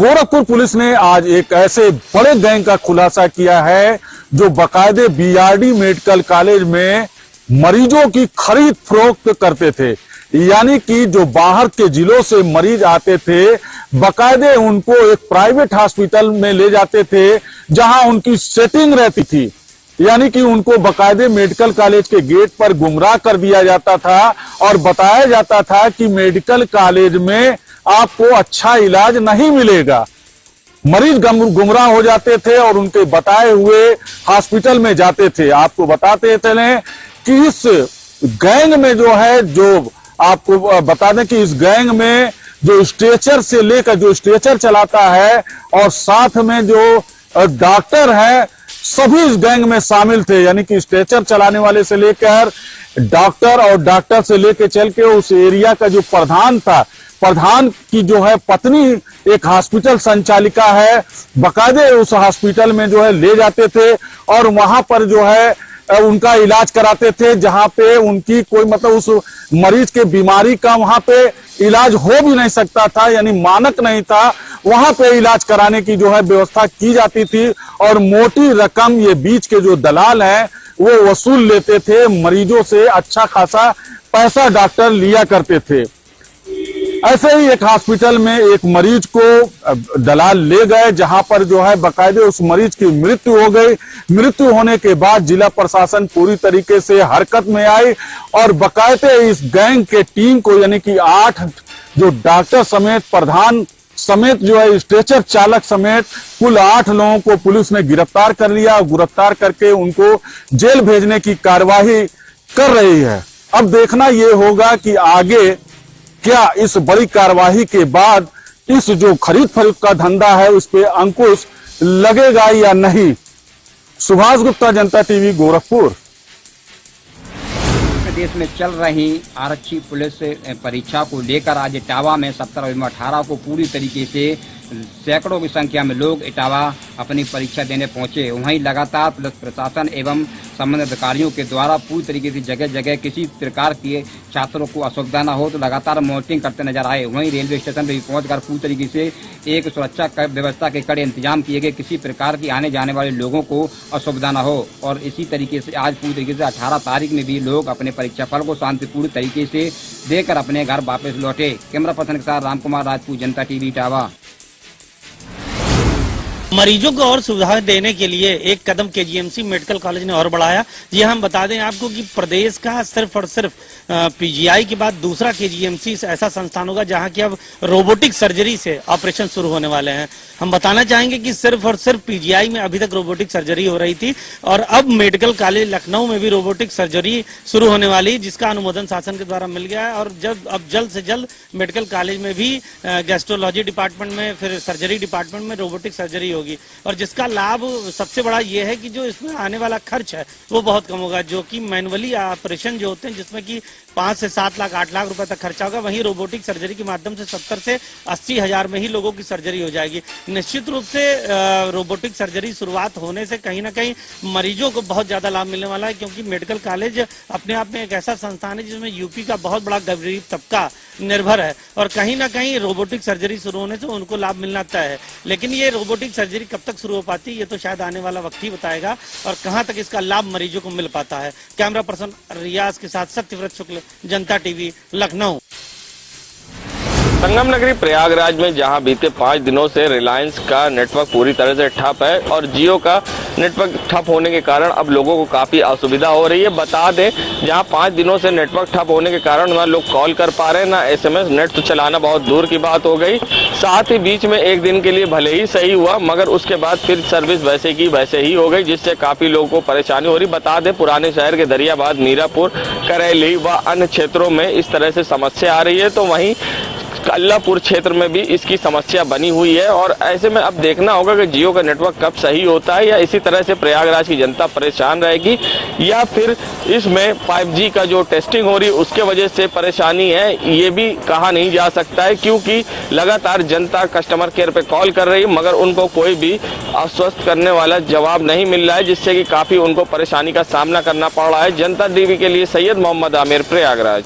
Gorakhpur police ने आज एक ऐसे बड़े गैंग का खुलासा किया है जो बाकायदे बीआरडी मेडिकल कॉलेज में मरीजों की खरीद फरोख्त करते थे। यानी कि जो बाहर के जिलों से मरीज आते थे, बाकायदे उनको एक प्राइवेट हॉस्पिटल में ले जाते थे जहां उनकी सेटिंग रहती थी। यानी कि उनको बाकायदे मेडिकल कॉलेज के गेट पर गुमराह कर दिया जाता था और बताया जाता था कि मेडिकल कॉलेज में आपको अच्छा इलाज नहीं मिलेगा। मरीज गुमराह हो जाते थे और उनके बताए हुए हॉस्पिटल में जाते थे। आपको बताते चले कि इस गैंग में जो है, जो आपको बता दें कि इस गैंग में जो स्ट्रेचर से लेकर, जो स्ट्रेचर चलाता है और साथ में जो डॉक्टर है, सभी इस गैंग में शामिल थे। यानी कि स्ट्रेचर चलाने वाले से लेकर डॉक्टर और डॉक्टर से लेकर चल के उस एरिया का जो प्रधान था, प्रधान की जो है पत्नी एक हॉस्पिटल संचालिका है, बाकायदे उस हॉस्पिटल में जो है ले जाते थे और वहां पर जो है उनका इलाज कराते थे, जहां पे उनकी कोई मतलब उस मरीज के बीमारी का वहां पे इलाज हो भी नहीं सकता था, यानी मानक नहीं था। वहां पे इलाज कराने की जो है व्यवस्था की जाती थी और मोटी रकम ये बीच के जो दलाल हैं वो वसूल लेते थे मरीजों से। अच्छा खासा पैसा डॉक्टर लिया करते थे। ऐसे ही एक हॉस्पिटल में एक मरीज को दलाल ले गए, जहां पर जो है बाकायदे उस मरीज की मृत्यु हो गई। मृत्यु होने के बाद जिला प्रशासन पूरी तरीके से हरकत में आई और बाकायदे इस गैंग के टीम को, यानी कि 8 जो डॉक्टर समेत, प्रधान समेत, जो है स्ट्रेचर चालक समेत कुल 8 लोगों को पुलिस ने गिरफ्तार कर लिया और गिरफ्तार करके उनको जेल भेजने की कार्यवाही कर रही है। अब देखना यह होगा कि आगे क्या इस बड़ी कार्यवाही के बाद इस जो खरीद फरोख्त का धंधा है उस पे अंकुश लगेगा या नहीं। सुभाष गुप्ता, जनता टीवी, गोरखपुर। प्रदेश में चल रही आरक्षी पुलिस परीक्षा को लेकर आज इटावा में 17 एवं 18 को पूरी तरीके से सैकड़ों की संख्या में लोग इटावा अपनी परीक्षा देने पहुंचे। वहीं लगातार पुलिस प्रशासन एवं संबंधित अधिकारियों के द्वारा पूरी तरीके से जगह जगह किसी प्रकार के छात्रों को असुविधा न हो तो लगातार मॉनिटरिंग करते नजर आए। वहीं रेलवे स्टेशन पर भी पहुंचकर पूरी तरीके से एक सुरक्षा व्यवस्था के कड़े इंतजाम किए गए, किसी प्रकार की आने जाने वाले लोगों को असुविधा न हो। और इसी तरीके से आज पूरी तरीके से 18 तारीख में भी लोग अपने परीक्षा फल को शांतिपूर्ण तरीके से देकर अपने घर वापस लौटे। कैमरा पर्सन के साथ रामकुमार राजपूत, जनता टीवी, इटावा। मरीजों को और सुविधाएं देने के लिए एक कदम केजीएमसी मेडिकल कॉलेज ने और बढ़ाया। जी हम बता दें आपको कि प्रदेश का सिर्फ और सिर्फ पीजीआई के बाद दूसरा केजीएमसी ऐसा संस्थान होगा जहां की अब रोबोटिक सर्जरी से ऑपरेशन शुरू होने वाले हैं। हम बताना चाहेंगे कि सिर्फ और सिर्फ पीजीआई में अभी तक रोबोटिक सर्जरी हो रही थी और अब मेडिकल कॉलेज लखनऊ में भी रोबोटिक सर्जरी शुरू होने वाली, जिसका अनुमोदन शासन के द्वारा मिल गया है। और अब जल्द से जल्द मेडिकल कॉलेज में भी गैस्ट्रोलॉजी डिपार्टमेंट में, फिर सर्जरी डिपार्टमेंट में रोबोटिक सर्जरी होगी। और जिसका लाभ सबसे बड़ा ये है कि जो इसमें आने वाला खर्च है वो बहुत कम होगा, जो कि मैनुअली ऑपरेशन जो होते हैं जिसमें कि 5 से 7 लाख 8 लाख रुपए तक खर्चा होगा, वहीं रोबोटिक सर्जरी के माध्यम से 70 से 80 हजार में ही लोगों की सर्जरी हो जाएगी। निश्चित रूप से रोबोटिक सर्जरी शुरुआत होने से कहीं ना कहीं मरीजों को बहुत ज्यादा लाभ मिलने वाला है, क्योंकि मेडिकल कॉलेज अपने आप में एक ऐसा संस्थान है जिसमें यूपी का बहुत बड़ा गरीब तबका निर्भर है और कहीं ना कहीं रोबोटिक सर्जरी शुरू होने से उनको लाभ मिलना तय है। लेकिन ये रोबोटिक सर्जरी कब तक शुरू हो पाती है ये तो शायद आने वाला वक्त ही बताएगा और कहां तक इसका लाभ मरीजों को मिल पाता है। कैमरा पर्सन रियाज के साथ सत्यव्रत शुक्ल, जनता टीवी, लखनऊ। संगम नगरी प्रयागराज में जहां बीते 5 दिनों से रिलायंस का नेटवर्क पूरी तरह से ठप है और जियो का नेटवर्क ठप होने के कारण अब लोगों को काफी असुविधा हो रही है। बता दें, जहां 5 दिनों से नेटवर्क ठप होने के कारण ना लोग कॉल कर पा रहे हैं, ना एसएमएस, नेट तो चलाना बहुत दूर की बात हो गई। साथ ही बीच में एक दिन के लिए भले ही सही हुआ मगर उसके बाद फिर सर्विस वैसे की वैसे ही हो गई, जिससे काफी लोगों को परेशानी हो रही। बता दें, पुराने शहर के दरियाबाद, मीरापुर, करैली व अन्य क्षेत्रों में इस तरह से समस्या आ रही है, तो वहीं अल्लाहपुर क्षेत्र में भी इसकी समस्या बनी हुई है। और ऐसे में अब देखना होगा कि जियो का नेटवर्क कब सही होता है, या इसी तरह से प्रयागराज की जनता परेशान रहेगी, या फिर इसमें 5G का जो टेस्टिंग हो रही है उसके वजह से परेशानी है, ये भी कहा नहीं जा सकता है, क्योंकि लगातार जनता कस्टमर केयर पे कॉल कर रही है मगर उनको कोई भी आश्वस्त करने वाला जवाब नहीं मिल रहा है, जिससे कि काफी उनको परेशानी का सामना करना पड़ रहा है। जनता टीवी के लिए सैयद मोहम्मद आमिर, प्रयागराज।